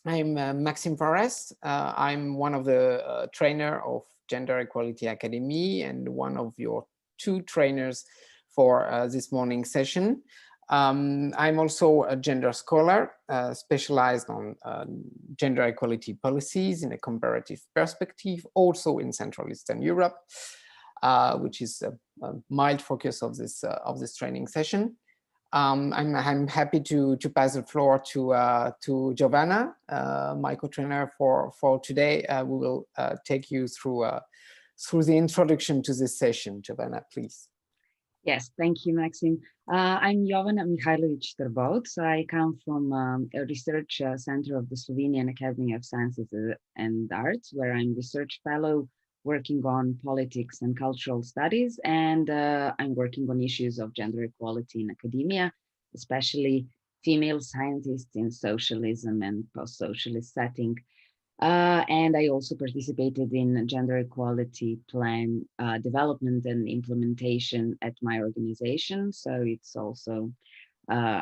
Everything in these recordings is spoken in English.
I'm Maxime. I'm one of the trainer of Gender Equality Academy and one of your two trainers for this morning session. I'm also a gender scholar specialized on gender equality policies in a comparative perspective, also in Central Eastern Europe, which is a mild focus of this training session. I'm happy to pass the floor to Giovanna, my co-trainer for today. We will take you through the introduction to this session. Giovanna, please. Yes, thank you, Maxim. I'm Jovana Mihajlović-Trboc. I come from a research center of the Slovenian Academy of Sciences and Arts, where I'm research fellow working on politics and cultural studies. And I'm working on issues of gender equality in academia, especially female scientists in socialism and post-socialist setting. And I also participated in gender equality plan development and implementation at my organization. So it's also I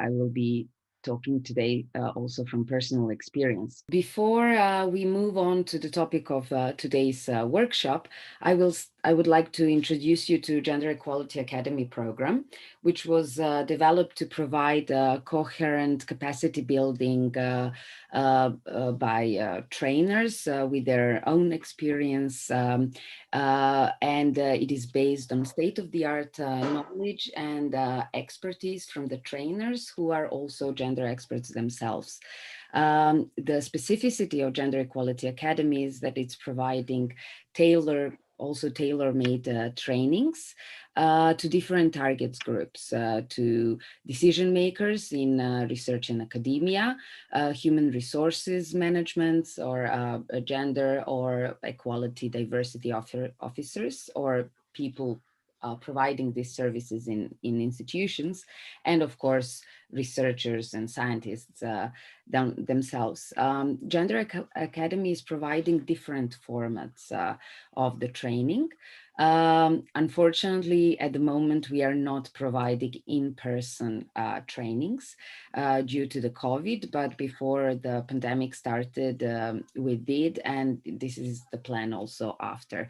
will be talking today also from personal experience. Before we move on to the topic of today's workshop, I would like to introduce you to Gender Equality Academy program, which was developed to provide coherent capacity building by trainers with their own experience, and it is based on state-of-the-art knowledge and expertise from the trainers who are also gender experts themselves. The specificity of Gender Equality Academy is that it's providing tailor-made trainings to different targets groups, to decision makers in research and academia, human resources management, or gender or equality diversity officers, or people providing these services in institutions, and of course, researchers and scientists themselves. Gender Academy is providing different formats of the training. Unfortunately, at the moment, we are not providing in-person trainings due to the COVID, but before the pandemic started, we did, and this is the plan also after.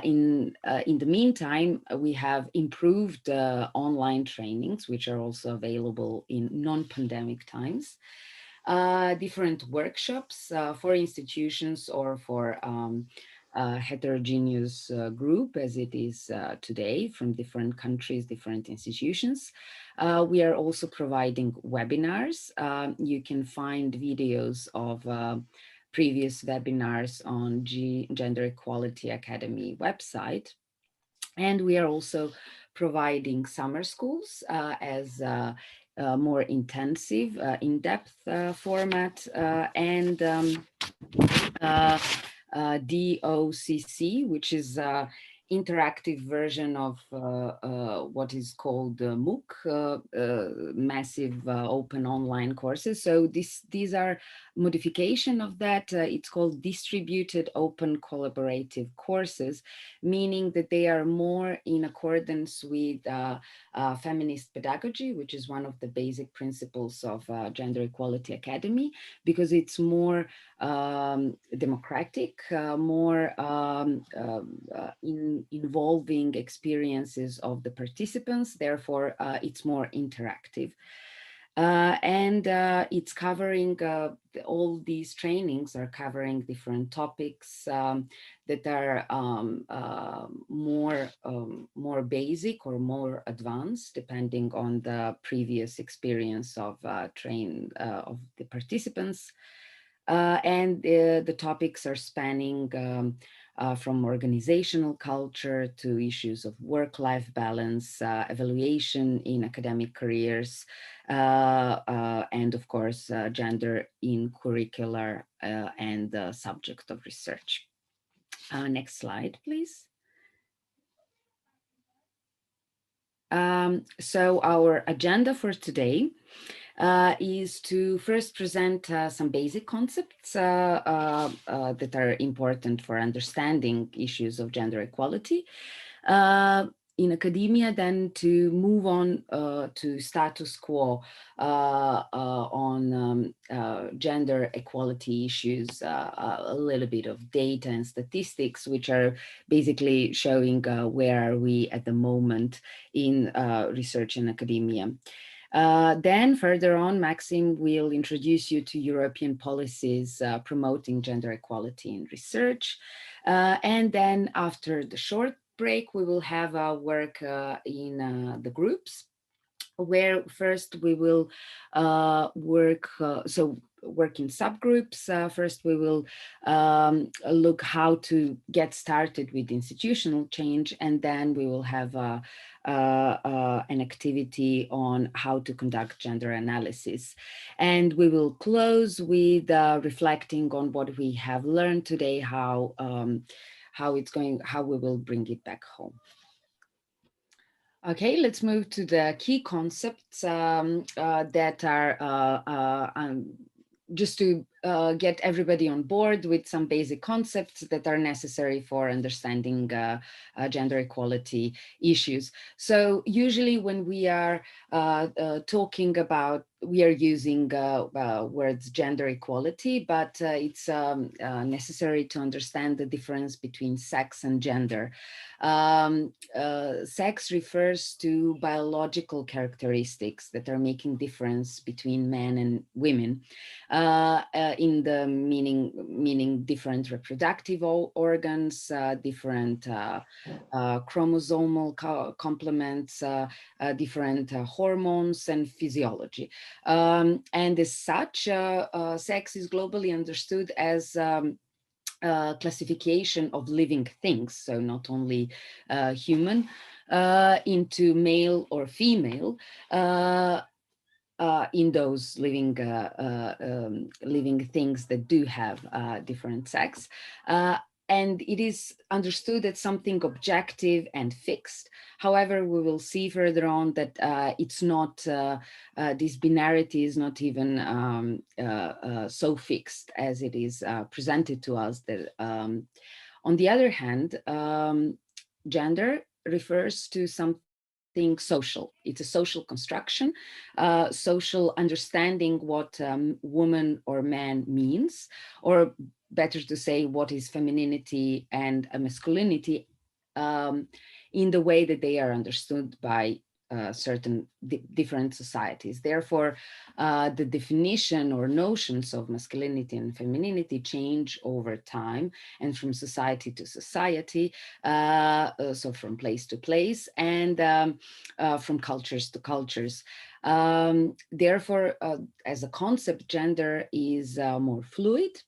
In the meantime, we have improved online trainings, which are also available in non-pandemic times. Different workshops for institutions or for heterogeneous group as it is today from different countries, different institutions. We are also providing webinars. You can find videos of previous webinars on Gender Equality Academy website. And we are also providing summer schools as more intensive, in-depth format, and DOCC, which is interactive version of what is called MOOC, massive open online courses. So these are modification of that. It's called distributed open collaborative courses, meaning that they are more in accordance with feminist pedagogy, which is one of the basic principles of Gender Equality Academy, because it's more democratic, more involving experiences of the participants. Therefore, it's more interactive. And it's covering, all these trainings are covering different topics that are more basic or more advanced, depending on the previous experience of of the participants. And the topics are spanning from organizational culture to issues of work-life balance, evaluation in academic careers, and of course, gender in curricular and subject of research. Next slide, please. So our agenda for today is to first present some basic concepts that are important for understanding issues of gender equality. in academia, then to move on to status quo on gender equality issues, a little bit of data and statistics, which are basically showing where are we at the moment in research and academia. Then further on, Maxime will introduce you to European policies promoting gender equality in research. And then after the short break, we will have our work in the groups, where first we will work in subgroups. First, we will look how to get started with institutional change, and then we will have an activity on how to conduct gender analysis. And we will close with reflecting on what we have learned today, how it's going, how we will bring it back home. Okay, let's move to the key concepts that are just to get everybody on board with some basic concepts that are necessary for understanding gender equality issues. So usually when we are talking about, we are using words gender equality, but it's necessary to understand the difference between sex and gender. Sex refers to biological characteristics that are making difference between men and women, in the meaning different reproductive organs, different chromosomal complements, different hormones and physiology. And as such, sex is globally understood as classification of living things, so not only human, into male or female, in those living things that do have different sex. And it is understood as something objective and fixed. However, we will see further on that it's not, this binarity is not even so fixed as it is presented to us. That, on the other hand, gender refers to something social. It's a social construction, social understanding what woman or man means, or better to say, what is femininity and masculinity, in the way that they are understood by certain different societies. Therefore, the definition or notions of masculinity and femininity change over time and from society to society, so from place to place, and from cultures to cultures. Therefore, as a concept, gender is more fluid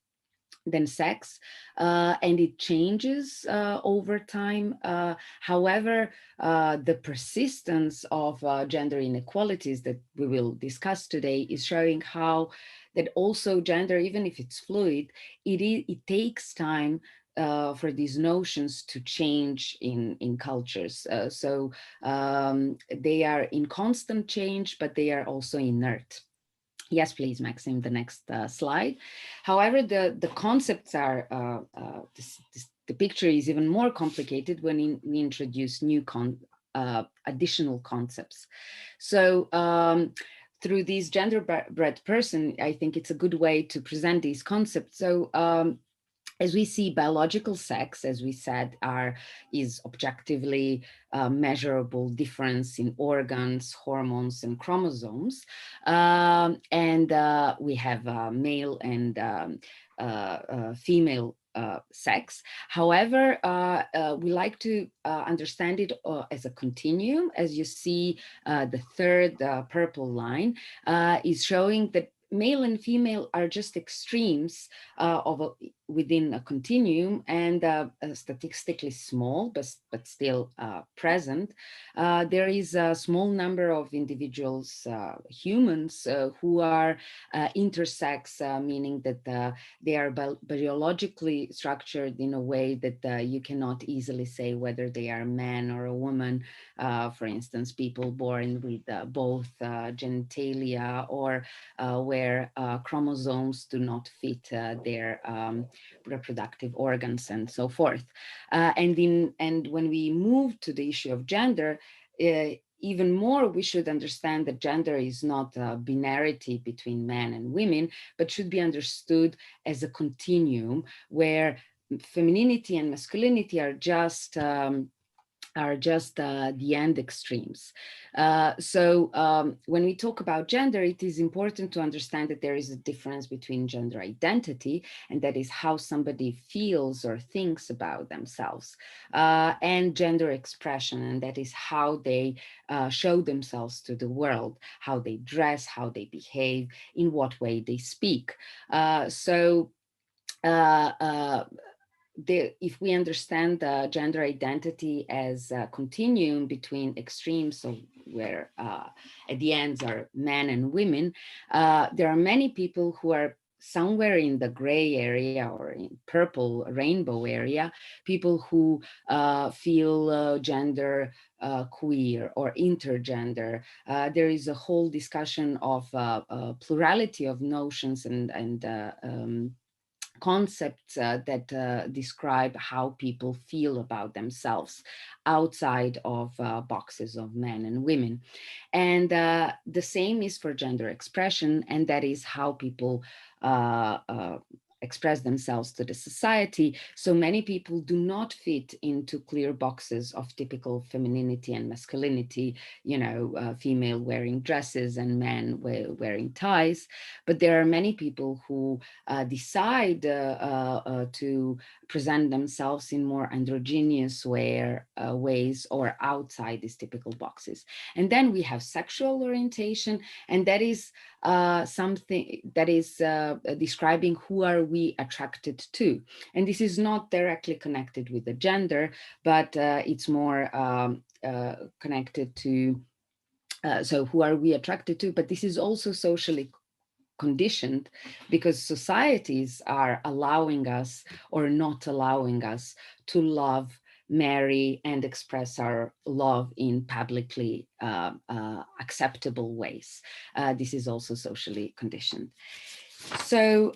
than sex, and it changes over time. However, the persistence of gender inequalities that we will discuss today is showing how that also gender, even if it's fluid, it takes time for these notions to change in cultures. So they are in constant change, but they are also inert. Yes, please, Maxime, the next slide. However, the concepts are, the picture is even more complicated when we introduce new additional concepts. So through this gender-bred person, I think it's a good way to present these concepts. So as we see, biological sex, as we said, is objectively measurable difference in organs, hormones, and chromosomes. And we have male and female sex. However, we like to understand it as a continuum. As you see, the third purple line is showing that male and female are just extremes within a continuum, and statistically small, but still present. There is a small number of individuals, humans, who are intersex, meaning that they are biologically structured in a way that you cannot easily say whether they are a man or a woman. For instance, people born with both genitalia, or where chromosomes do not fit their reproductive organs and so forth. And when we move to the issue of gender, even more, we should understand that gender is not a binarity between men and women, but should be understood as a continuum where femininity and masculinity are just the end extremes. When we talk about gender, it is important to understand that there is a difference between gender identity, and that is how somebody feels or thinks about themselves, and gender expression, and that is how they show themselves to the world, how they dress, how they behave, in what way they speak. If we understand gender identity as a continuum between extremes, so where at the ends are men and women, there are many people who are somewhere in the gray area or in purple rainbow area, people who feel gender queer or intergender. There is a whole discussion of plurality of notions and concepts that describe how people feel about themselves outside of boxes of men and women. And the same is for gender expression, and that is how people express themselves to the society. So many people do not fit into clear boxes of typical femininity and masculinity, female wearing dresses and men wearing ties. But there are many people who decide to present themselves in more androgynous ways or outside these typical boxes. And then we have sexual orientation, and that is something that is describing who are we attracted to. And this is not directly connected with the gender, but it's more connected to, so who are we attracted to? But this is also socially conditioned, because societies are allowing us or not allowing us to love, marry, and express our love in publicly acceptable ways. This is also socially conditioned. So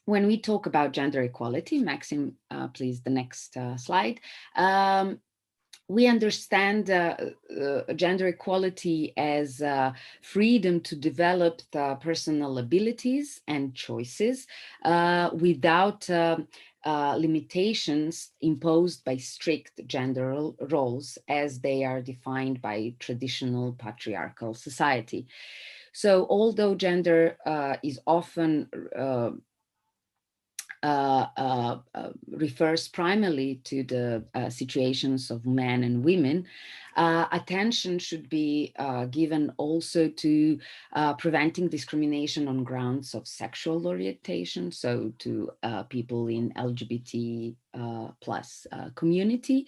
when we talk about gender equality, Maxime, please, the next slide. We understand gender equality as freedom to develop the personal abilities and choices without limitations imposed by strict gender roles as they are defined by traditional patriarchal society. So although gender is often refers primarily to the situations of men and women, attention should be given also to preventing discrimination on grounds of sexual orientation, so to people in LGBT plus community,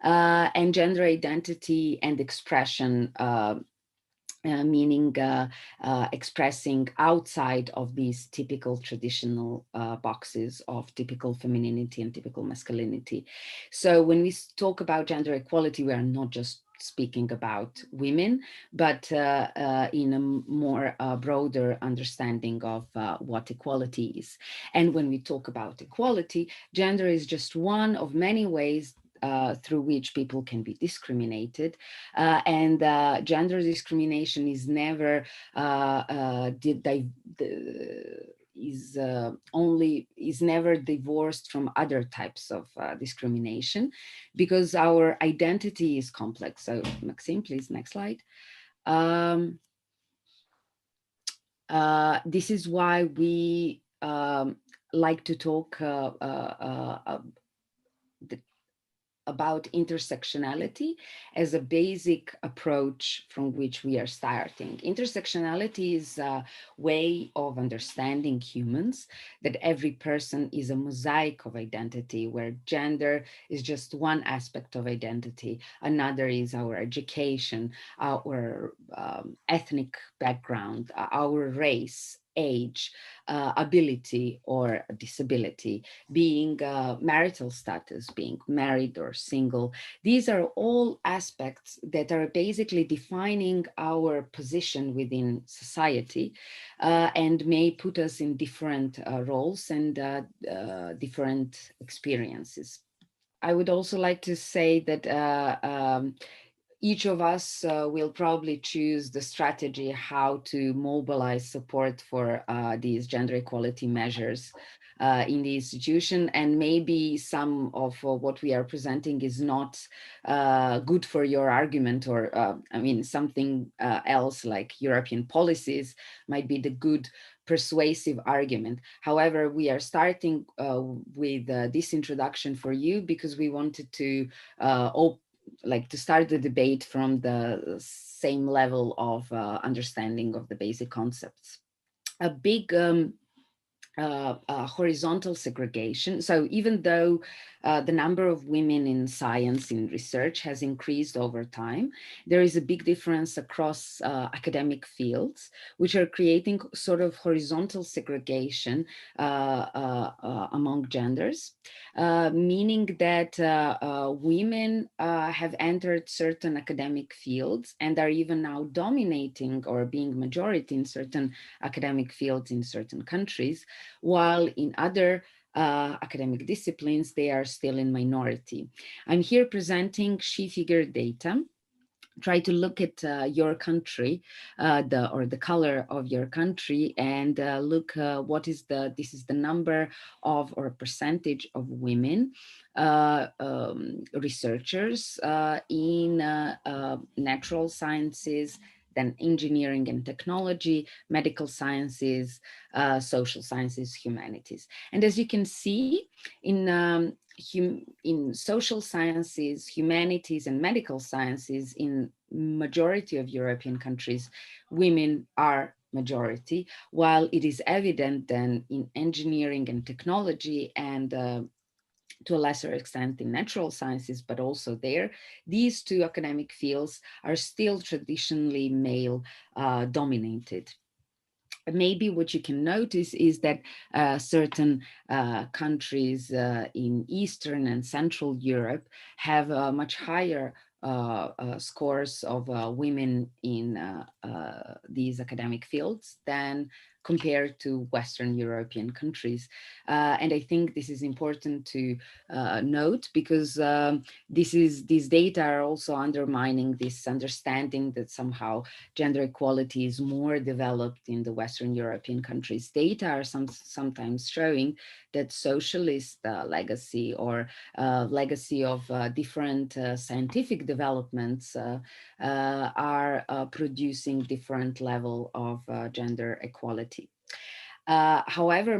and gender identity and expression, meaning expressing outside of these typical traditional boxes of typical femininity and typical masculinity. So when we talk about gender equality, we are not just speaking about women, but in a more broader understanding of what equality is. And when we talk about equality, gender is just one of many ways through which people can be discriminated, and gender discrimination is never is never divorced from other types of discrimination, because our identity is complex. So Maxime, please, next slide. This is why we like to talk about intersectionality as a basic approach from which we are starting. Intersectionality is a way of understanding humans, that every person is a mosaic of identity, where gender is just one aspect of identity. Another is our education, our ethnic background, our race, age, ability or disability, being marital status, being married or single. These are all aspects that are basically defining our position within society, and may put us in different roles and different experiences. I would also like to say that each of us will probably choose the strategy how to mobilize support for these gender equality measures in the institution. And maybe some of what we are presenting is not good for your argument, or I mean, something else like European policies might be the good persuasive argument. However, we are starting with this introduction for you because we wanted to like to start the debate from the same level of understanding of the basic concepts. A big horizontal segregation. So even though the number of women in science, in research has increased over time, there is a big difference across academic fields, which are creating sort of horizontal segregation among genders, meaning that women have entered certain academic fields and are even now dominating or being majority in certain academic fields in certain countries, while in other academic disciplines, they are still in minority. I'm here presenting she-figure data. Try to look at your country, the color of your country, and look this is the number of or percentage of women researchers in natural sciences, then engineering and technology, medical sciences, social sciences, humanities. And as you can see, in social sciences, humanities, and medical sciences, in majority of European countries, women are majority, while it is evident then in engineering and technology, and to a lesser extent in natural sciences, but also there, these two academic fields are still traditionally male dominated. Maybe what you can notice is that certain countries in Eastern and Central Europe have much higher scores of women in these academic fields than compared to Western European countries. And I think this is important to note, because these data are also undermining this understanding that somehow gender equality is more developed in the Western European countries. Data are sometimes showing that socialist legacy or legacy of different scientific developments are producing different level of gender equality. However,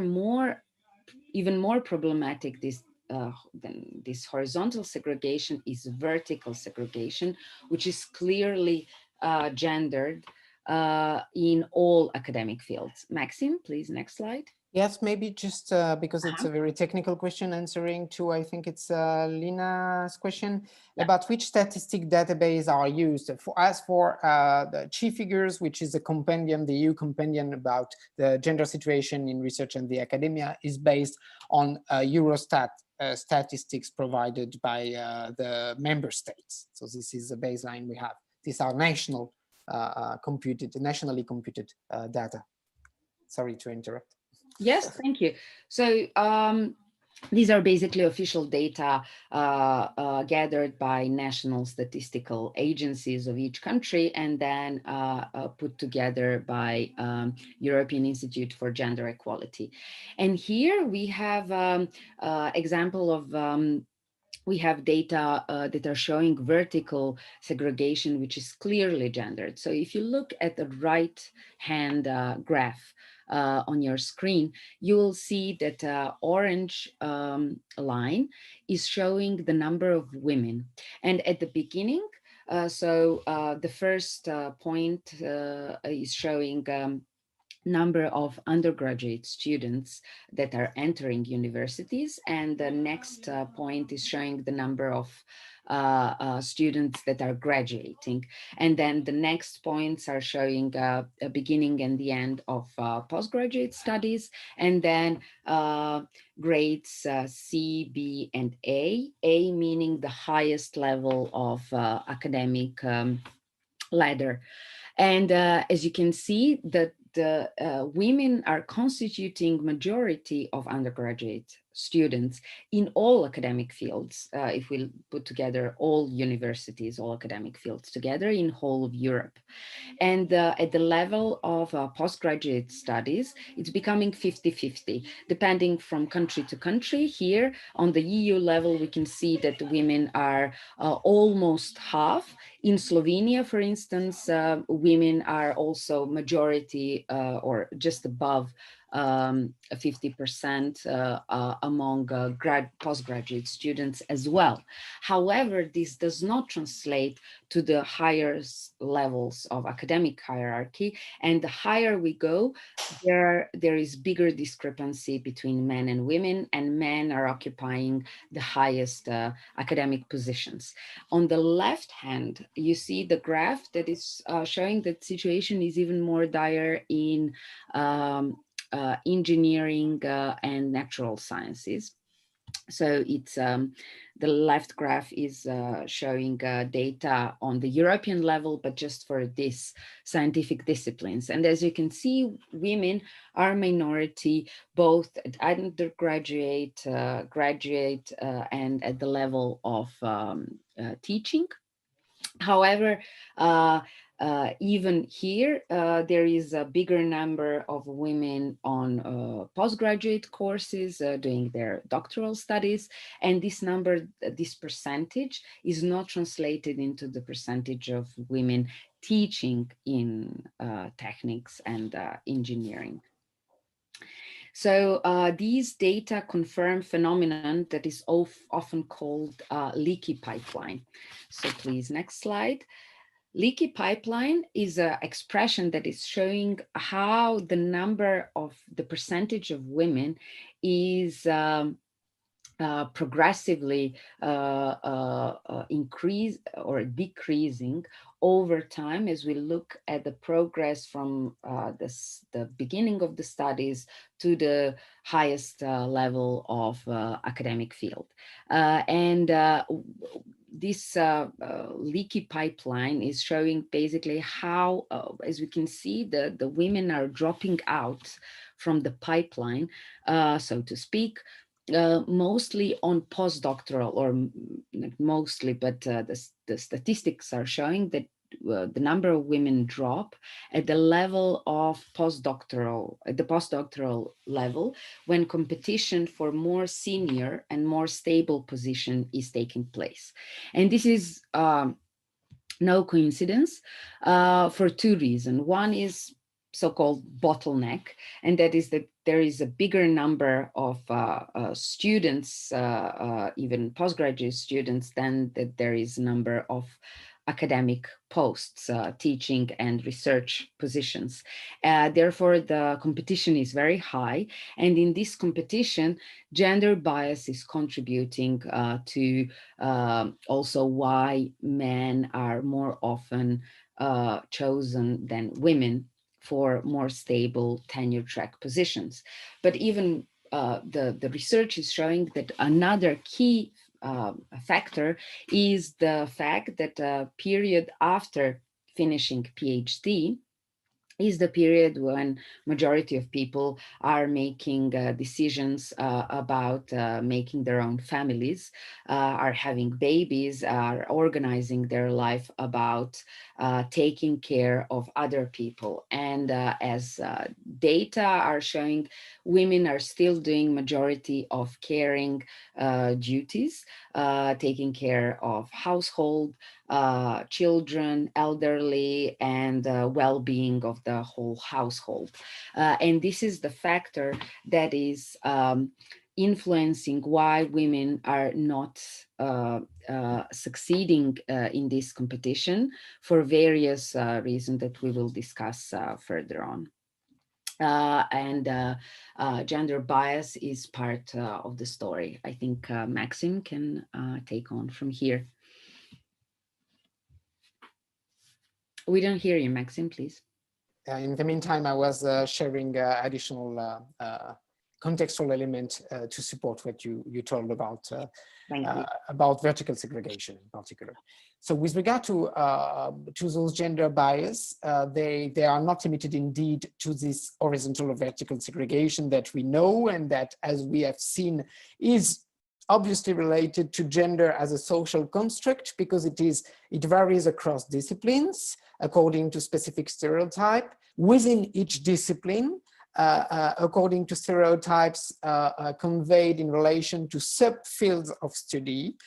even more problematic than this horizontal segregation is vertical segregation, which is clearly gendered in all academic fields. Maxime, please, next slide. Yes, maybe just because it's a very technical question, answering to, I think it's Lina's question about which statistic database are used. As for the Chi Figures, which is a compendium, the EU compendium about the gender situation in research and the academia, is based on Eurostat statistics provided by the member states. So this is the baseline we have. These are nationally computed data. Sorry to interrupt. Yes, thank you. So these are basically official data gathered by national statistical agencies of each country, and then put together by European Institute for Gender Equality. And here we have example of we have data that are showing vertical segregation, which is clearly gendered. So if you look at the right hand graph on your screen, you will see that orange line is showing the number of women. And at the beginning, the first point is showing number of undergraduate students that are entering universities, and the next point is showing the number of students that are graduating. And then the next points are showing a beginning and the end of postgraduate studies, and then grades C, B, and A. A meaning the highest level of academic ladder. And as you can see, the women are constituting majority of undergraduate students in all academic fields. If we put together all universities, all academic fields together in whole of Europe. And at the level of postgraduate studies, it's becoming 50-50, depending from country to country. Here on the EU level, we can see that women are almost half. In Slovenia, for instance, women are also majority or just above 50% among postgraduate students as well. However, this does not translate to the higher levels of academic hierarchy. And the higher we go, there is bigger discrepancy between men and women, and men are occupying the highest academic positions. On the left hand, you see the graph that is showing that situation is even more dire in engineering and natural sciences. So it's the left graph is showing data on the European level, but just for this scientific disciplines. And as you can see, women are minority, both at undergraduate, graduate, and at the level of teaching. However, even here, there is a bigger number of women on postgraduate courses doing their doctoral studies. And this number, this percentage is not translated into the percentage of women teaching in techniques and engineering. So these data confirm phenomenon that is often called leaky pipeline. So please, next slide. Leaky pipeline is an expression that is showing how the number of the percentage of women is progressively increase or decreasing over time as we look at the progress from the beginning of the studies to the highest level of academic field. And this leaky pipeline is showing basically how, as we can see, the women are dropping out from the pipeline, so to speak, mostly on postdoctoral, or not mostly, but the statistics are showing that the number of women drop at the level of postdoctoral, at the postdoctoral level, when competition for more senior and more stable position is taking place. And this is no coincidence for two reasons. One is so-called bottleneck, and that is that there is a bigger number of students, even postgraduate students, than that there is number of academic posts, teaching and research positions. Therefore, the competition is very high. And in this competition, gender bias is contributing to also why men are more often chosen than women for more stable tenure track positions. But even the research is showing that another key factor is the fact that a period after finishing PhD is the period when majority of people are making decisions about making their own families, are having babies, are organizing their life about taking care of other people. And as data are showing, women are still doing majority of caring duties, taking care of household, children, elderly, and well-being of the whole household. And this is the factor that is influencing why women are not succeeding in this competition for various reasons that we will discuss further on. and gender bias is part of the story. I think Maxime can take on from here. We don't hear you, Maxime, please. In the meantime, I was sharing additional contextual element to support what you told about vertical segregation in particular. So with regard to those gender bias, they are not limited indeed to this horizontal or vertical segregation that we know, and that, as we have seen, is obviously related to gender as a social construct, because it varies across disciplines according to specific stereotype within each discipline, according to stereotypes conveyed in relation to subfields of study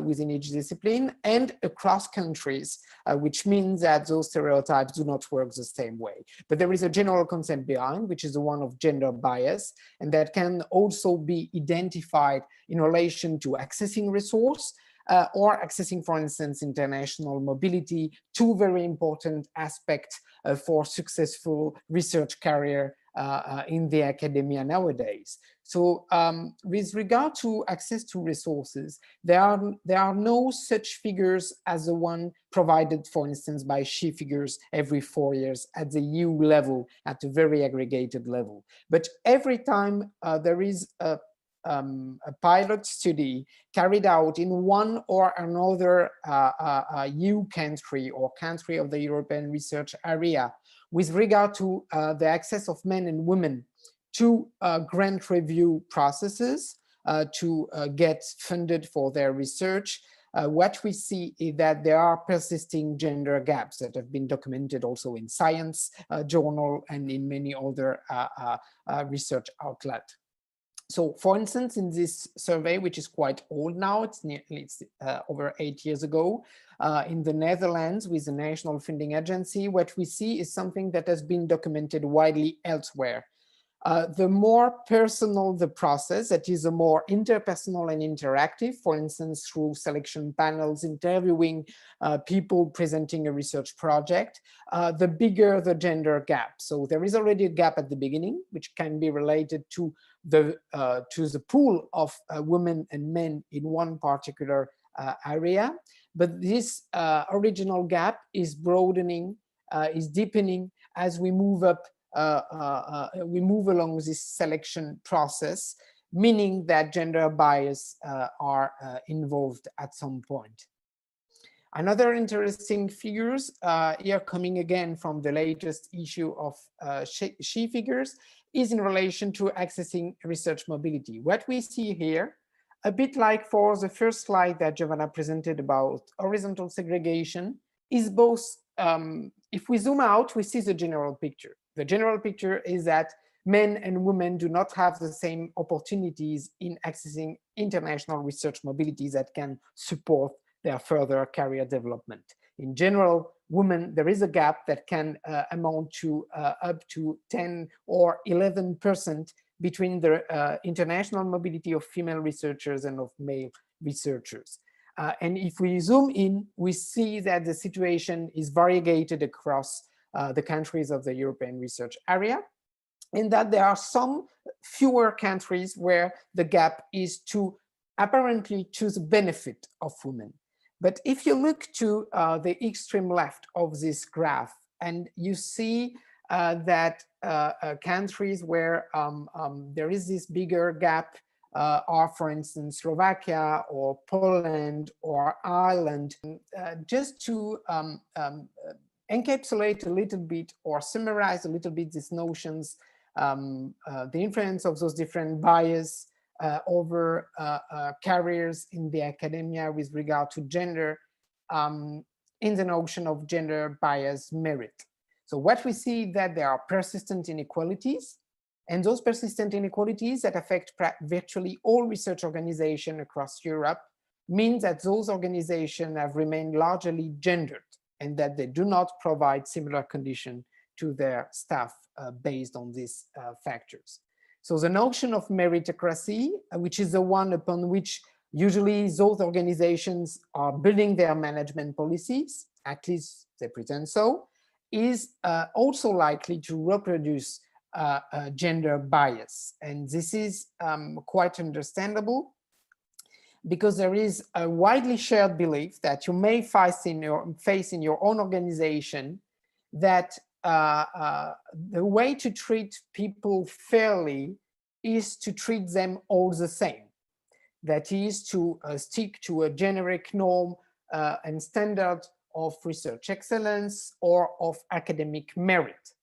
within each discipline, and across countries, which means that those stereotypes do not work the same way. But there is a general concept behind, which is the one of gender bias, and that can also be identified in relation to accessing resource, or accessing, for instance, international mobility, two very important aspects for successful research career in the academia nowadays. So with regard to access to resources, there are no such figures as the one provided, for instance, by SHE figures every 4 years at the EU level, at a very aggregated level. But every time there is a pilot study carried out in one or another EU country or country of the European research area with regard to the access of men and women to grant review processes to get funded for their research, what we see is that there are persisting gender gaps that have been documented also in Science journal and in many other research outlets. So, for instance, in this survey, which is quite old now, it's over 8 years ago, in the Netherlands with the National Funding Agency, what we see is something that has been documented widely elsewhere. The more personal the process, that is, the more interpersonal and interactive, for instance, through selection panels, interviewing people presenting a research project, the bigger the gender gap. So there is already a gap at the beginning, which can be related to the pool of women and men in one particular area. But this original gap is broadening, is deepening as we move up. We move along this selection process, meaning that gender bias are involved at some point. Another interesting figures here coming again from the latest issue of SHE figures is in relation to accessing research mobility. What we see here, a bit like for the first slide that Giovanna presented about horizontal segregation, is both, if we zoom out, we see the general picture. The general picture is that men and women do not have the same opportunities in accessing international research mobility that can support their further career development. In general, women, there is a gap that can amount to up to 10 or 11% between the international mobility of female researchers and of male researchers. And if we zoom in, we see that the situation is variegated across the countries of the European research area, and that there are some fewer countries where the gap is apparently to the benefit of women. But if you look to the extreme left of this graph, and you see that countries where there is this bigger gap are, for instance, Slovakia or Poland or Ireland, just to encapsulate a little bit or summarize a little bit these notions, the influence of those different bias over careers in the academia with regard to gender, in the notion of gender bias merit. So what we see that there are persistent inequalities, and those persistent inequalities that affect virtually all research organizations across Europe mean that those organizations have remained largely gendered, and that they do not provide similar conditions to their staff based on these factors. So the notion of meritocracy, which is the one upon which usually those organizations are building their management policies, at least they pretend so, is also likely to reproduce gender bias. And this is quite understandable, because there is a widely shared belief that you may face in your own organization that the way to treat people fairly is to treat them all the same. That is to stick to a generic norm and standard of research excellence or of academic merit.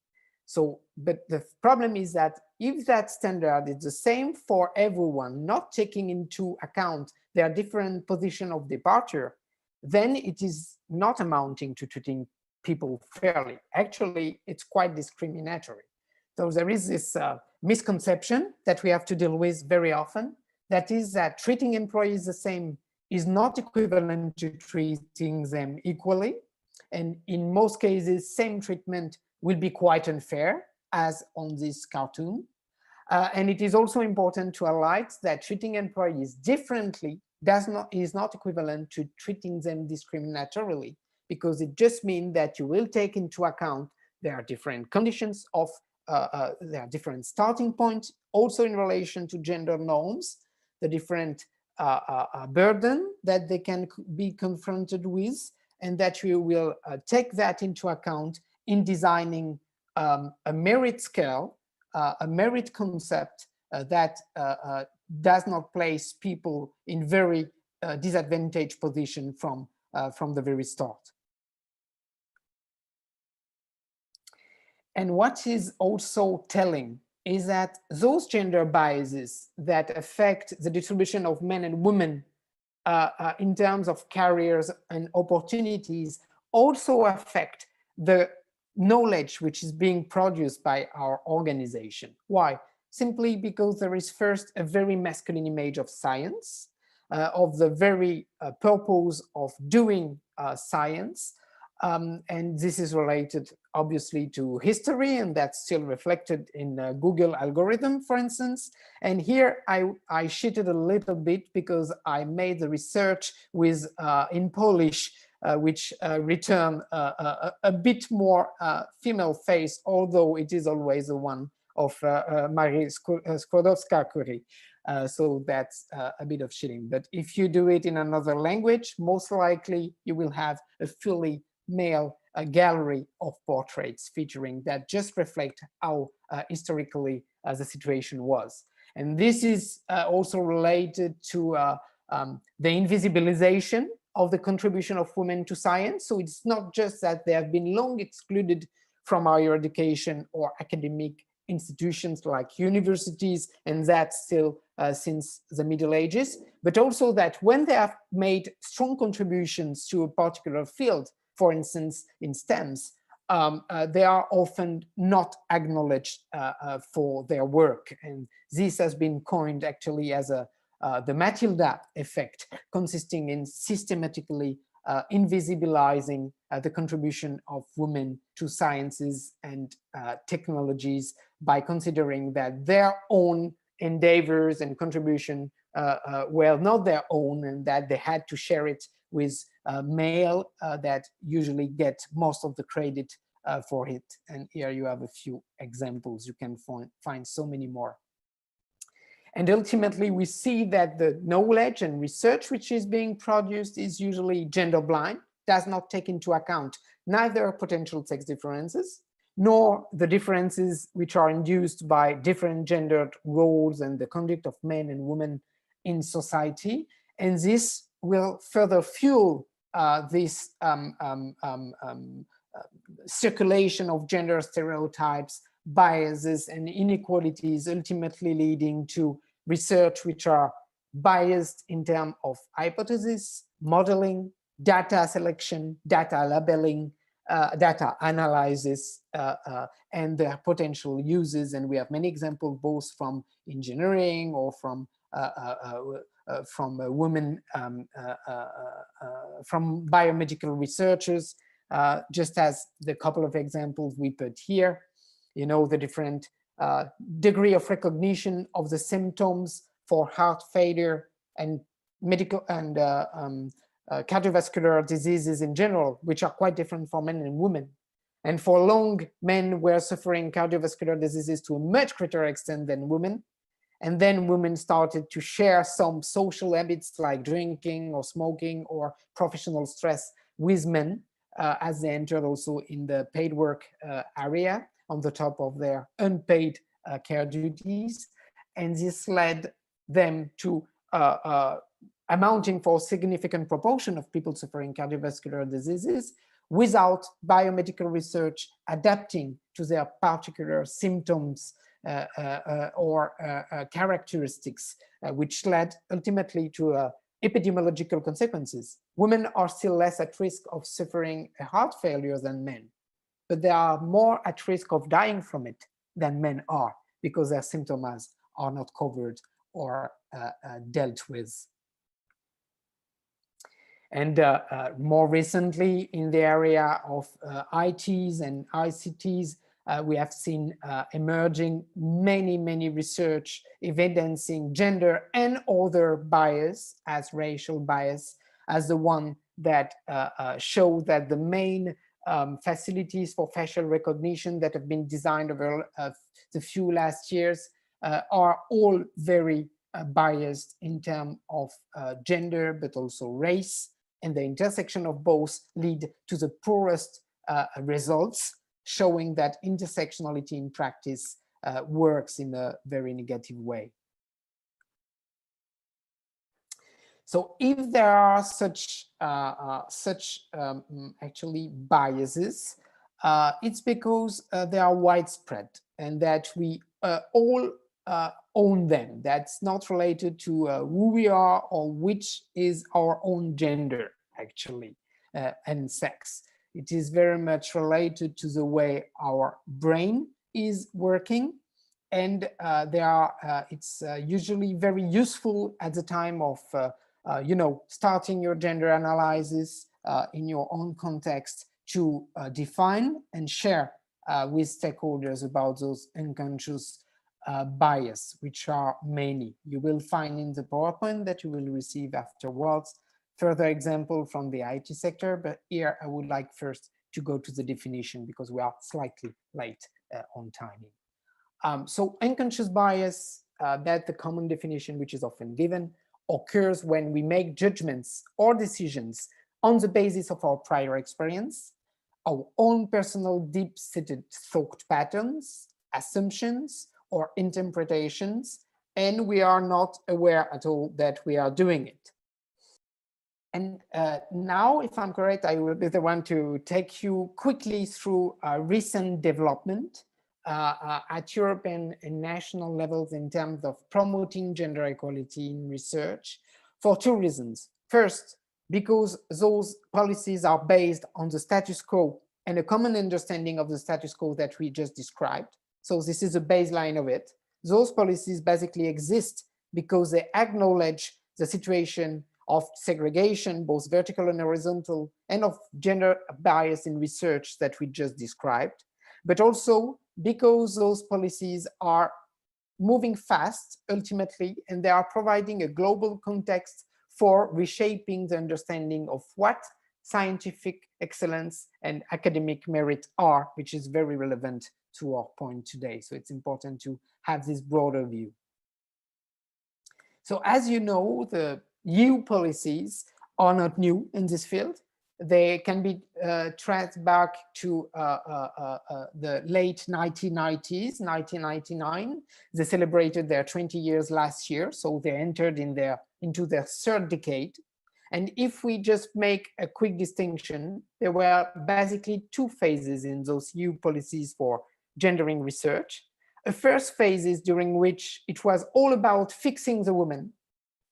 So, but the problem is that if that standard is the same for everyone, not taking into account their different position of departure, then it is not amounting to treating people fairly. Actually, it's quite discriminatory. So there is this misconception that we have to deal with very often. That is that treating employees the same is not equivalent to treating them equally. And in most cases, same treatment will be quite unfair, as on this cartoon. And it is also important to highlight that treating employees differently is not equivalent to treating them discriminatorily, because it just means that you will take into account their different conditions of their different starting points, also in relation to gender norms, the different burden that they can be confronted with, and that you will take that into account in designing a merit scale, a merit concept that does not place people in very disadvantaged position from the very start. And what is also telling is that those gender biases that affect the distribution of men and women in terms of careers and opportunities also affect the knowledge which is being produced by our organization. Why? Simply because there is first a very masculine image of science, of the very purpose of doing science. And this is related obviously to history, and that's still reflected in Google algorithm, for instance. And here I cheated a little bit because I made the research with in Polish, which return a bit more female face, although it is always the one of Marie Skłodowska-Curie. So that's a bit of cheating. But if you do it in another language, most likely you will have a fully male gallery of portraits featuring that just reflect how historically the situation was. And this is also related to the invisibilization of the contribution of women to science. So it's not just that they have been long excluded from higher education or academic institutions like universities, and that still since the Middle Ages, but also that when they have made strong contributions to a particular field, for instance, in STEMs, they are often not acknowledged for their work. And this has been coined actually as the Matilda effect, consisting in systematically invisibilizing the contribution of women to sciences and technologies by considering that their own endeavors and contribution were not their own, and that they had to share it with male that usually get most of the credit for it. And here you have a few examples. You can find so many more. And ultimately, we see that the knowledge and research which is being produced is usually gender blind, does not take into account neither potential sex differences, nor the differences which are induced by different gendered roles and the conduct of men and women in society. And this will further fuel this circulation of gender stereotypes, biases, and inequalities, ultimately leading to research which are biased in terms of hypothesis, modeling, data selection, data labeling, data analysis, and their potential uses. And we have many examples both from engineering or from women, from biomedical researchers, just as the couple of examples we put here. You know, the different degree of recognition of the symptoms for heart failure and medical and cardiovascular diseases in general, which are quite different for men and women. And for long, men were suffering cardiovascular diseases to a much greater extent than women. And then women started to share some social habits like drinking or smoking or professional stress with men as they entered also in the paid work area on the top of their unpaid care duties. And this led them to amounting for a significant proportion of people suffering cardiovascular diseases without biomedical research adapting to their particular symptoms or characteristics, which led ultimately to epidemiological consequences. Women are still less at risk of suffering a heart failure than men, but they are more at risk of dying from it than men are because their symptoms are not covered or dealt with. And more recently, in the area of ITs and ICTs, we have seen emerging many research evidencing gender and other bias as racial bias as the one that show that the main facilities for facial recognition that have been designed over the few last years are all very biased in terms of gender, but also race. And the intersection of both lead to the poorest results, showing that intersectionality in practice works in a very negative way. So if there are such actually biases, it's because they are widespread and that we all own them. That's not related to who we are or which is our own gender, actually, and sex. It is very much related to the way our brain is working. And it's usually very useful at the time of starting your gender analysis in your own context to define and share with stakeholders about those unconscious bias, which are many. You will find in the PowerPoint that you will receive afterwards further example from the IT sector, but here I would like first to go to the definition because we are slightly late on timing. So unconscious bias, that's the common definition which is often given, occurs when we make judgments or decisions on the basis of our prior experience, our own personal deep-seated thought patterns, assumptions, or interpretations, and we are not aware at all that we are doing it. And now, if I'm correct, I will be the one to take you quickly through recent development at European and national levels in terms of promoting gender equality in research for two reasons. First, because those policies are based on the status quo and a common understanding of the status quo that we just described. So this is a baseline of it. Those policies basically exist because they acknowledge the situation of segregation, both vertical and horizontal, and of gender bias in research that we just described, but also because those policies are moving fast ultimately, and they are providing a global context for reshaping the understanding of what scientific excellence and academic merit are, which is very relevant to our point today. So it's important to have this broader view. So as you know, the EU policies are not new in this field. They can be traced back to the late 1990s, 1999. They celebrated their 20 years last year, so they entered into their third decade. And if we just make a quick distinction, there were basically two phases in those EU policies for gendering research. A first phase is during which it was all about fixing the woman.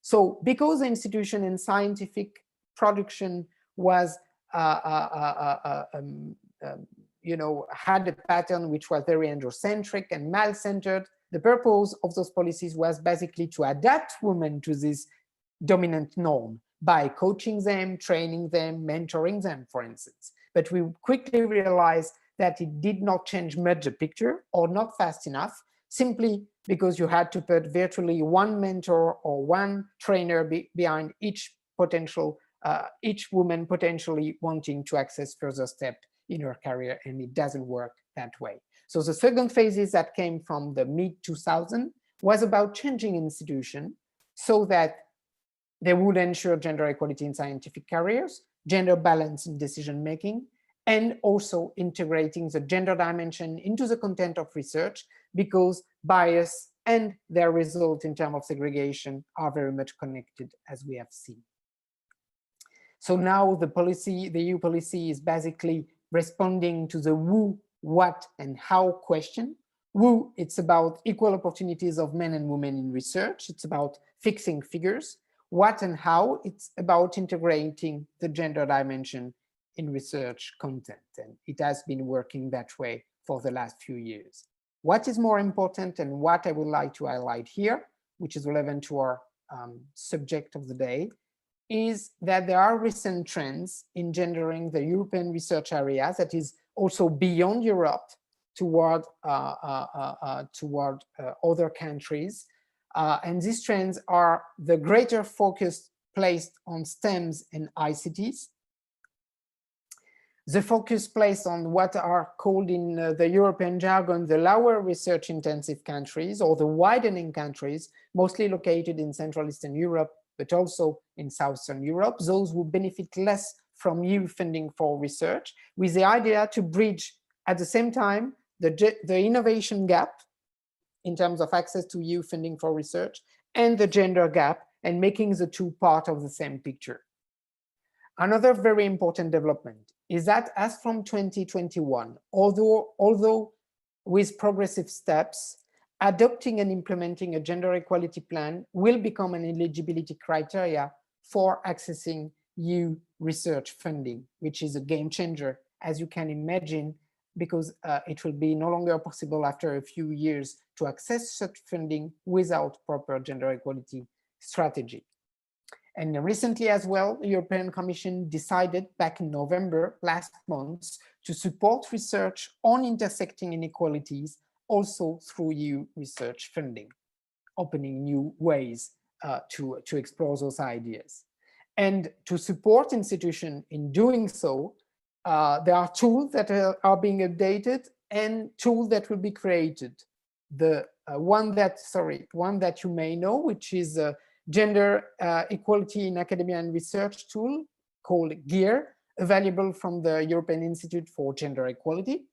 So because the institution in scientific production was, had a pattern which was very androcentric and male-centered, the purpose of those policies was basically to adapt women to this dominant norm by coaching them, training them, mentoring them, for instance. But we quickly realized that it did not change much the picture, or not fast enough, simply because you had to put virtually one mentor or one trainer behind each woman potentially wanting to access further step in her career, and it doesn't work that way. So the second phase that came from the mid-2000 was about changing institution so that they would ensure gender equality in scientific careers, gender balance in decision making, and also integrating the gender dimension into the content of research, because bias and their result in terms of segregation are very much connected, as we have seen. So now the policy, the EU policy, is basically responding to the who, what, and how question. Who, it's about equal opportunities of men and women in research. It's about fixing figures. What and how, it's about integrating the gender dimension in research content. And it has been working that way for the last few years. What is more important, and what I would like to highlight here, which is relevant to our subject of the day, is that there are recent trends in gendering the European research areas that is also beyond Europe toward other countries. And these trends are the greater focus placed on STEMs and ICTs, the focus placed on what are called in the European jargon the lower research intensive countries, or the widening countries, mostly located in Central Eastern Europe, but also in Southern Europe, those who benefit less from EU funding for research, with the idea to bridge at the same time the innovation gap in terms of access to EU funding for research and the gender gap, and making the two part of the same picture. Another very important development is that as from 2021, although with progressive steps, adopting and implementing a gender equality plan will become an eligibility criteria for accessing EU research funding, which is a game changer, as you can imagine, because it will be no longer possible after a few years to access such funding without proper gender equality strategy. And recently as well, the European Commission decided back in November last month to support research on intersecting inequalities also through EU research funding, opening new ways to explore those ideas. And to support institutions in doing so, there are tools that are being updated and tools that will be created. The one that you may know, which is Gender Equality in Academia and Research tool called GEAR, available from the European Institute for Gender Equality,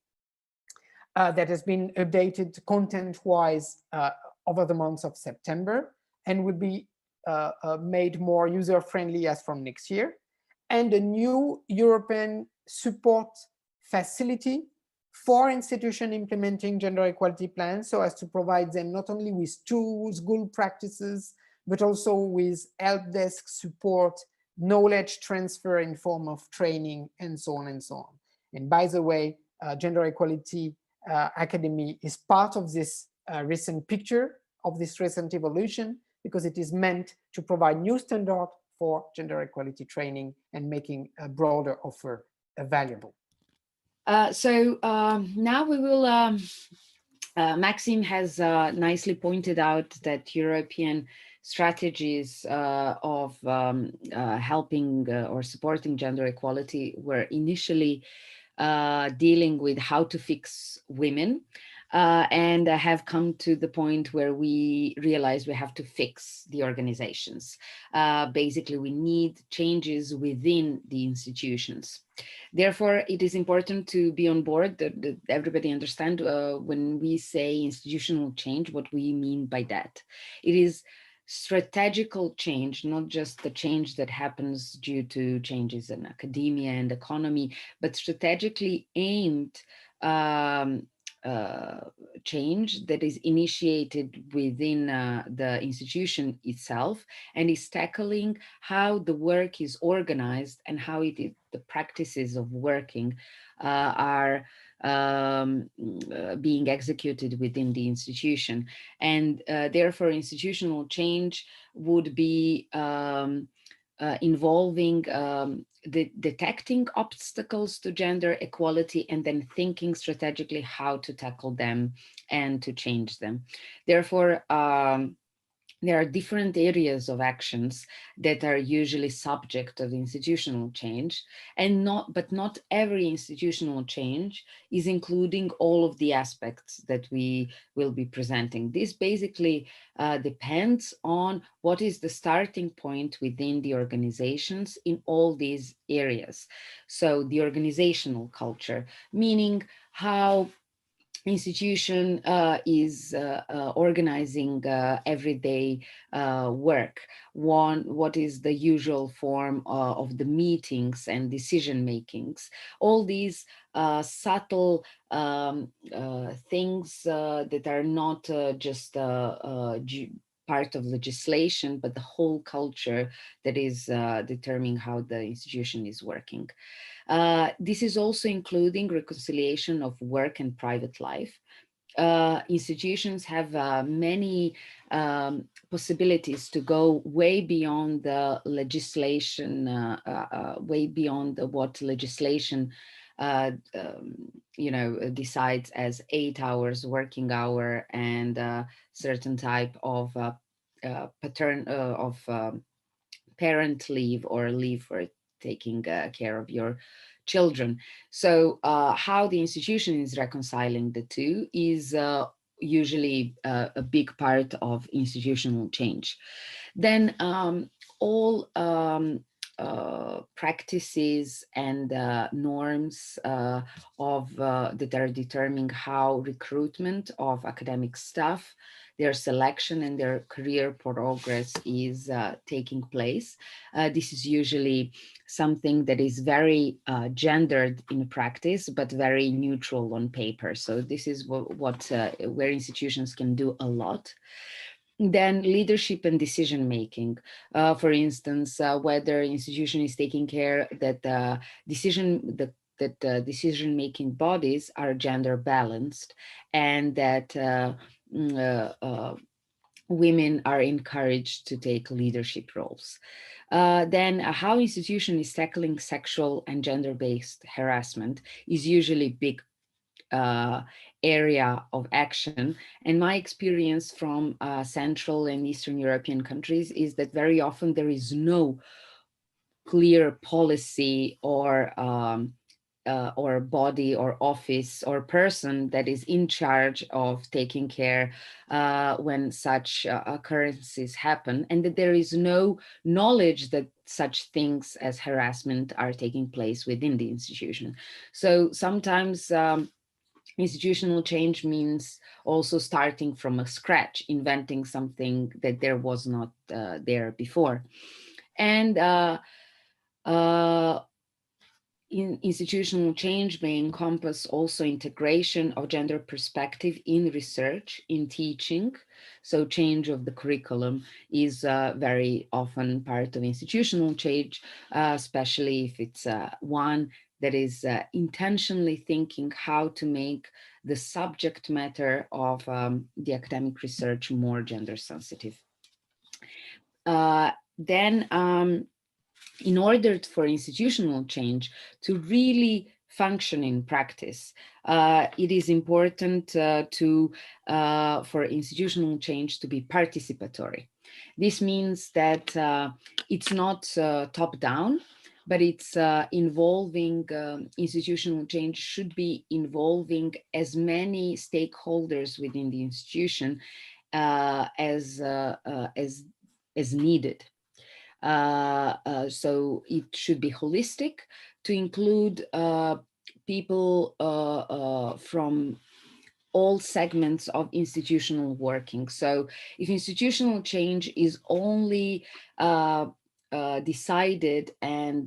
that has been updated content-wise over the months of September and will be made more user-friendly as from next year, and a new European support facility for institutions implementing gender equality plans, so as to provide them not only with tools, good practices, but also with help desk support, knowledge transfer in form of training, and so on and so on. And by the way, Gender Equality Academy is part of this recent picture, of this recent evolution, because it is meant to provide new standard for gender equality training and making a broader offer available. Now we will, Maxime has nicely pointed out that European strategies of helping or supporting gender equality were initially dealing with how to fix women, and have come to the point where we realize we have to fix the organizations. Basically, we need changes within the institutions. Therefore, it is important to be on board, that everybody understand when we say institutional change, what we mean by that. It is strategical change, not just the change that happens due to changes in academia and economy, but strategically aimed change that is initiated within the institution itself, and is tackling how the work is organized and how the practices of working are being executed within the institution. And therefore, institutional change would be involving detecting obstacles to gender equality and then thinking strategically how to tackle them and to change them. Therefore, there are different areas of actions that are usually subject of institutional change, and not every institutional change is including all of the aspects that we will be presenting. This basically depends on what is the starting point within the organizations in all these areas. So the organizational culture, meaning how institution is organizing everyday work. What is the usual form of the meetings and decision makings? All these subtle things that are not just part of legislation, but the whole culture that is determining how the institution is working. This is also including reconciliation of work and private life. Institutions have many possibilities to go way beyond the legislation, way beyond what legislation decides as 8 hours working hour and certain type of pattern of parent leave or leave for taking care of your children. So how the institution is reconciling the two is usually a big part of institutional change. Then all practices and norms that are determining how recruitment of academic staff, their selection and their career progress is taking place. This is usually something that is very gendered in practice, but very neutral on paper. So this is where institutions can do a lot. Then leadership and decision making. For instance, whether institution is taking care that decision making bodies are gender balanced, and that women are encouraged to take leadership roles. Then how institution is tackling sexual and gender-based harassment is usually big area of action. And my experience from Central and Eastern European countries is that very often there is no clear policy or body or office or person that is in charge of taking care when such occurrences happen, and that there is no knowledge that such things as harassment are taking place within the institution. So sometimes institutional change means also starting from a scratch, inventing something that there was not there before. And uh, institutional change may encompass also integration of gender perspective in research, in teaching. So change of the curriculum is very often part of institutional change, especially if it's one that is intentionally thinking how to make the subject matter of the academic research more gender sensitive. Then in order for institutional change to really function in practice, it is important for institutional change to be participatory. This means that it's not top down, but it's involving institutional change should be involving as many stakeholders within the institution as needed. So it should be holistic to include people from all segments of institutional working. So if institutional change is only decided and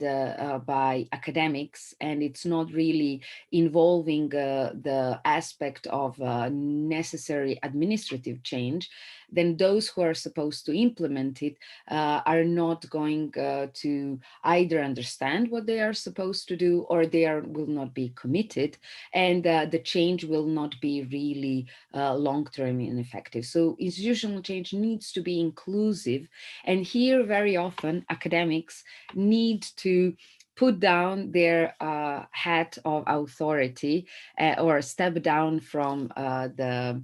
by academics, and it's not really involving the aspect of necessary administrative change, then those who are supposed to implement it are not going to either understand what they are supposed to do, or will not be committed, and the change will not be really long-term and effective. So institutional change needs to be inclusive, and here very often academics need to put down their hat of authority or step down from the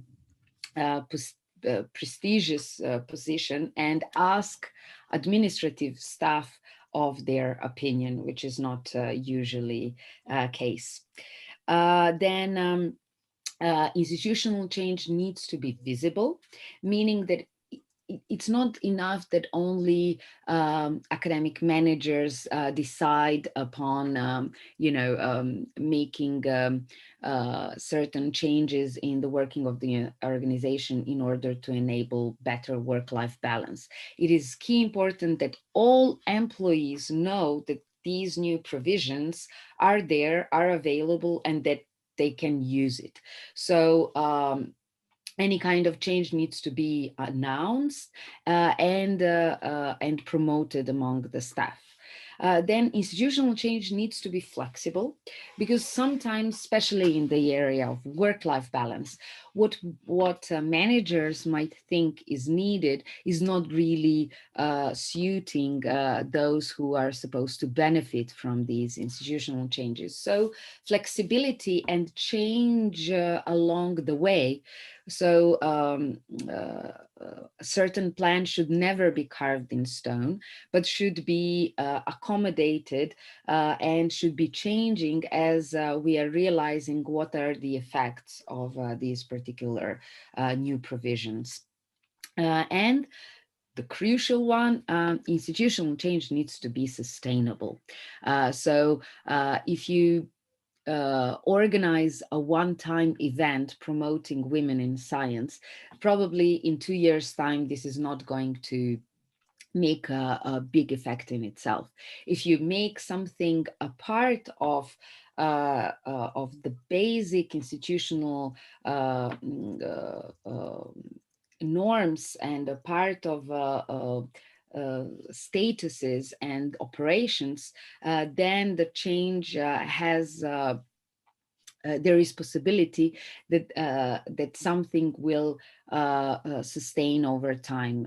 prestigious position and ask administrative staff of their opinion, which is not usually case. Institutional change needs to be visible, meaning that it's not enough that only academic managers decide upon, making certain changes in the working of the organization in order to enable better work-life balance. It is key important that all employees know that these new provisions are there, are available, and that they can use it. So any kind of change needs to be announced and promoted among the staff. Then institutional change needs to be flexible, because sometimes, especially in the area of work-life balance, what managers might think is needed is not really suiting those who are supposed to benefit from these institutional changes. So flexibility and change along the way. So a certain plan should never be carved in stone, but should be accommodated and should be changing as we are realizing what are the effects of these particular new provisions. And the crucial one, institutional change needs to be sustainable. So if you organize a one-time event promoting women in science, probably in 2 years' time, this is not going to make a big effect in itself. If you make something a part of the basic institutional norms and a part of statuses and operations, then the change has there is possibility that that something will sustain over time.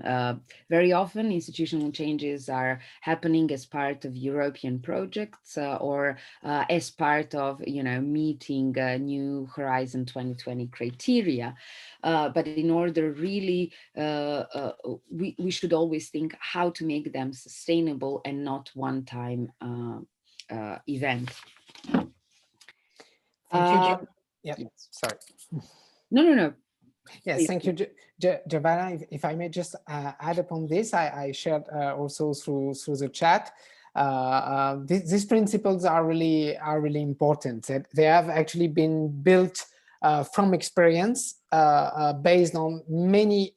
Very often, institutional changes are happening as part of European projects or as part of, meeting new Horizon 2020 criteria. But in order really, we should always think how to make them sustainable and not one-time event. Thank you. Yeah, sorry. No. Yes, Please. thank you, Giovanna. If I may just add upon this, I shared also through the chat. These principles are really important. They have actually been built from experience, based on many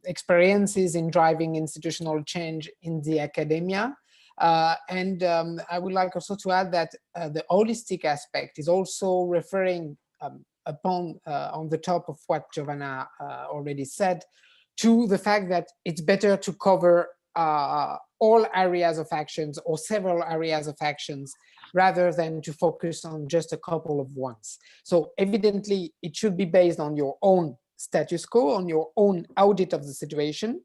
experiences in driving institutional change in the academia. And I would like also to add that the holistic aspect is also referring upon on the top of what Giovanna already said, to the fact that it's better to cover all areas of actions or several areas of actions rather than to focus on just a couple of ones. So evidently, it should be based on your own status quo, on your own audit of the situation.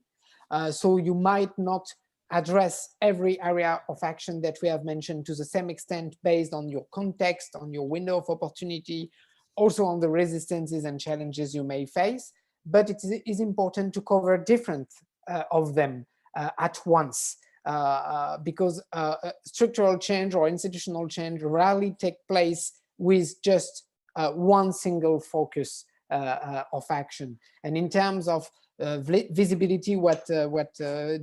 So you might not address every area of action that we have mentioned to the same extent based on your context, on your window of opportunity, also on the resistances and challenges you may face. But it is important to cover different of them at once, because structural change or institutional change rarely take place with just one single focus of action. And in terms of visibility, what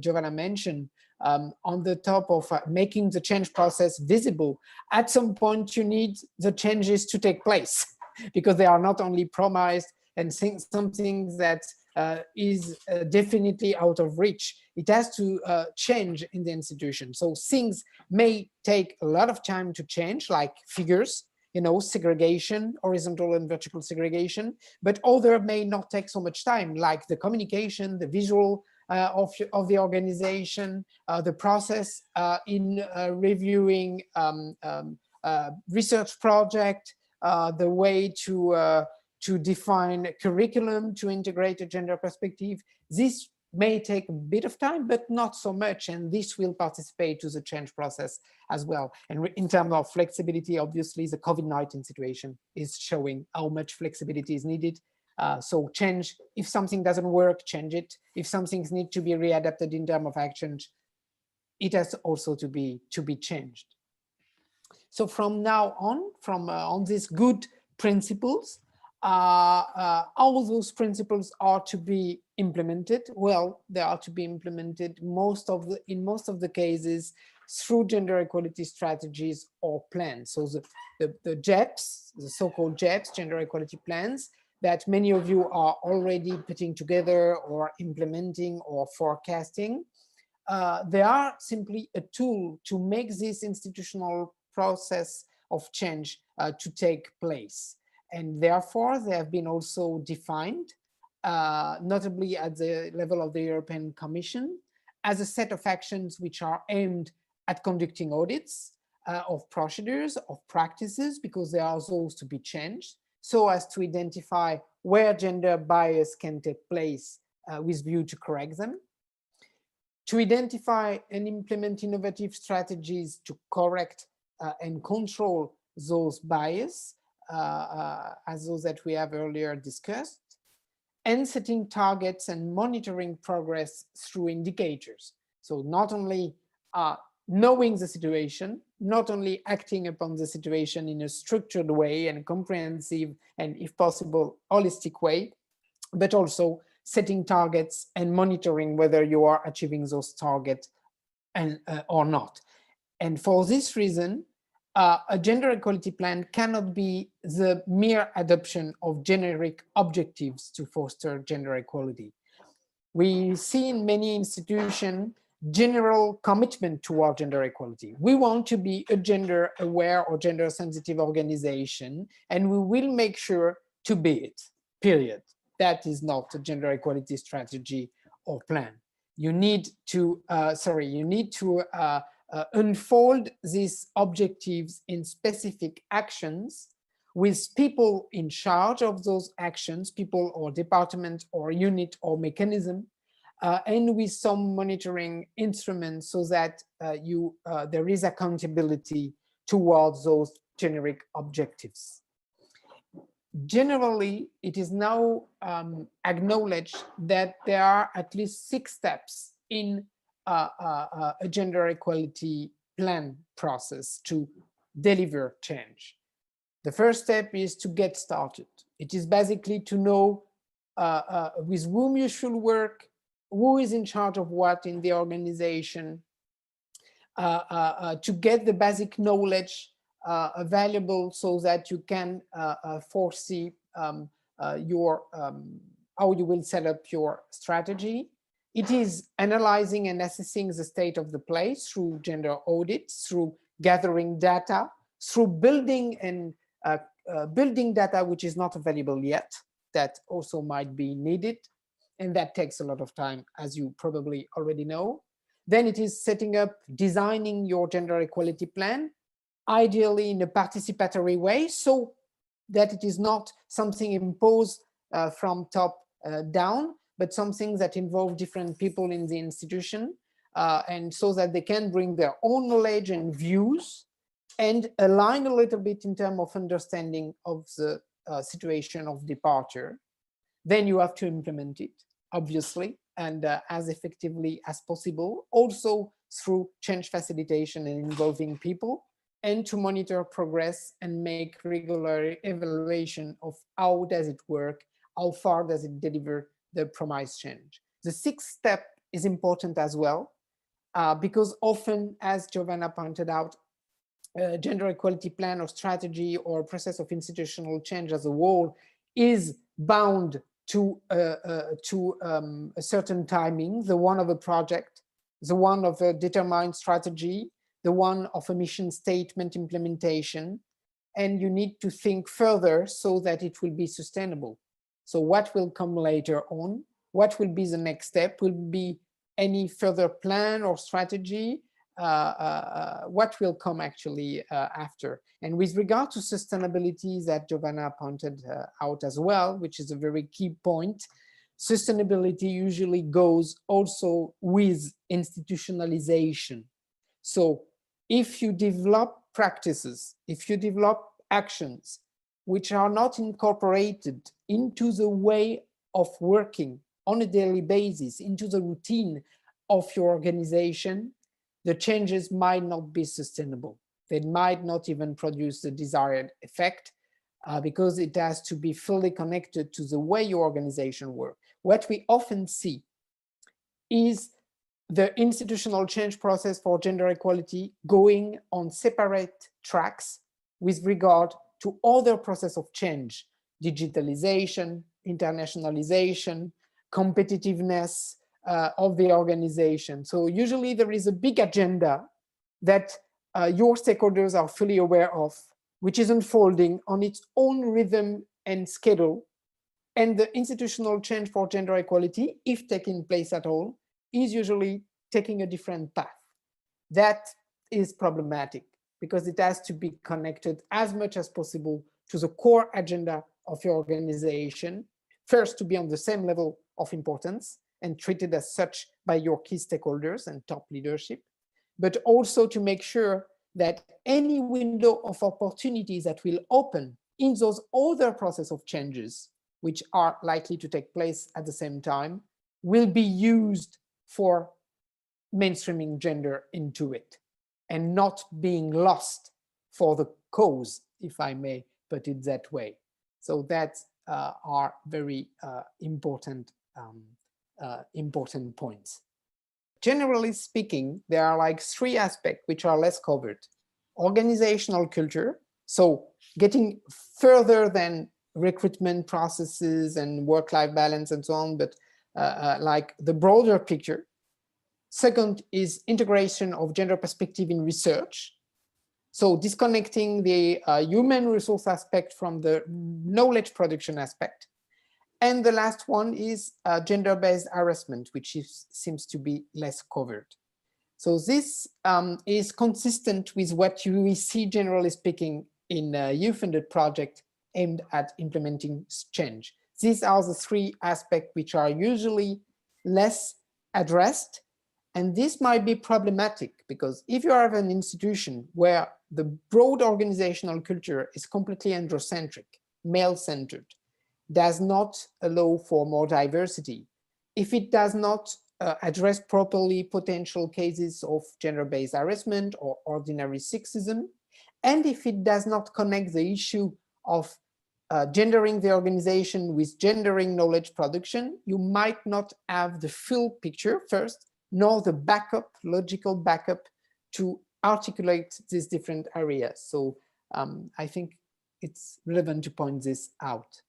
Giovanna mentioned, on the top of making the change process visible, at some point you need the changes to take place, because they are not only promised and something that is definitely out of reach. It has to change in the institution. So things may take a lot of time to change, like figures, segregation, horizontal and vertical segregation, but other may not take so much time, like the communication, the visual of the organization, the process in reviewing research project, the way to define curriculum, to integrate a gender perspective. This may take a bit of time, but not so much, and this will participate to the change process as well. And in terms of flexibility, obviously, the COVID-19 situation is showing how much flexibility is needed So change, if something doesn't work, change it. If some things need to be readapted in terms of actions, it has also to be changed. So from now on, on these good principles, all those principles are to be implemented. Well, they are to be implemented in most of the cases through gender equality strategies or plans. So the JEPs, the so-called JEPs, gender equality plans, that many of you are already putting together or implementing or forecasting, they are simply a tool to make this institutional process of change to take place. And therefore, they have been also defined, notably at the level of the European Commission, as a set of actions which are aimed at conducting audits of procedures, of practices, because there are those to be changed, so as to identify where gender bias can take place with view to correct them, to identify and implement innovative strategies to correct and control those bias, as those that we have earlier discussed, and setting targets and monitoring progress through indicators. So not only knowing the situation, not only acting upon the situation in a structured way and comprehensive and, if possible, holistic way, but also setting targets and monitoring whether you are achieving those targets and or not. And for this reason, a gender equality plan cannot be the mere adoption of generic objectives to foster gender equality. We see in many institutions general commitment toward gender equality. We want to be a gender aware or gender sensitive organization, and we will make sure to be it, period. That is not a gender equality strategy or plan. You need to, unfold these objectives in specific actions with people in charge of those actions, people or department or unit or mechanism, and with some monitoring instruments so that there is accountability towards those generic objectives. Generally, it is now acknowledged that there are at least 6 steps in a gender equality plan process to deliver change. The first step is to get started. It is basically to know with whom you should work, who is in charge of what in the organization, to get the basic knowledge available so that you can foresee how you will set up your strategy. It is analyzing and assessing the state of the place through gender audits, through gathering data, through building and building data which is not available yet, that also might be needed, and that takes a lot of time, as you probably already know. Then it is setting up, designing your gender equality plan, ideally in a participatory way, so that it is not something imposed from top down, but something that involves different people in the institution, and so that they can bring their own knowledge and views and align a little bit in terms of understanding of the situation of departure. Then you have to implement it, obviously, and as effectively as possible, also through change facilitation and involving people, and to monitor progress and make regular evaluation of how does it work, how far does it deliver the promised change. The 6th step is important as well, because often, as Giovanna pointed out, gender equality plan or strategy or process of institutional change as a whole is bound to a certain timing, the one of a project, the one of a determined strategy, the one of a mission statement implementation, and you need to think further so that it will be sustainable. So what will come later on? What will be the next step? Will be any further plan or strategy? What will come actually after? And with regard to sustainability that Giovanna pointed out as well, which is a very key point, sustainability usually goes also with institutionalization. So if you develop practices, if you develop actions which are not incorporated into the way of working on a daily basis, into the routine of your organization, the changes might not be sustainable. They might not even produce the desired effect because it has to be fully connected to the way your organization works. What we often see is the institutional change process for gender equality going on separate tracks with regard to other process of change, digitalization, internationalization, competitiveness of the organization. So usually there is a big agenda that your stakeholders are fully aware of, which is unfolding on its own rhythm and schedule. And the institutional change for gender equality, if taking place at all, is usually taking a different path. That is problematic because it has to be connected as much as possible to the core agenda of your organization, first to be on the same level of importance and treated as such by your key stakeholders and top leadership, but also to make sure that any window of opportunities that will open in those other process of changes, which are likely to take place at the same time, will be used for mainstreaming gender into it and not being lost for the cause, if I may put it that way. So that are very important points. Generally speaking, there are like three aspects which are less covered. Organizational culture, so getting further than recruitment processes and work-life balance and so on, but like the broader picture. Second is integration of gender perspective in research. So disconnecting the human resource aspect from the knowledge production aspect. And the last one is gender-based harassment, which seems to be less covered. So this is consistent with what you see, generally speaking, in a youth-funded project aimed at implementing change. These are the three aspects which are usually less addressed. And this might be problematic because if you have an institution where the broad organizational culture is completely androcentric, male-centered, does not allow for more diversity, if it does not address properly potential cases of gender-based harassment or ordinary sexism, and if it does not connect the issue of gendering the organization with gendering knowledge production, you might not have the full picture first, nor the backup, logical backup to articulate these different areas. So I think it's relevant to point this out.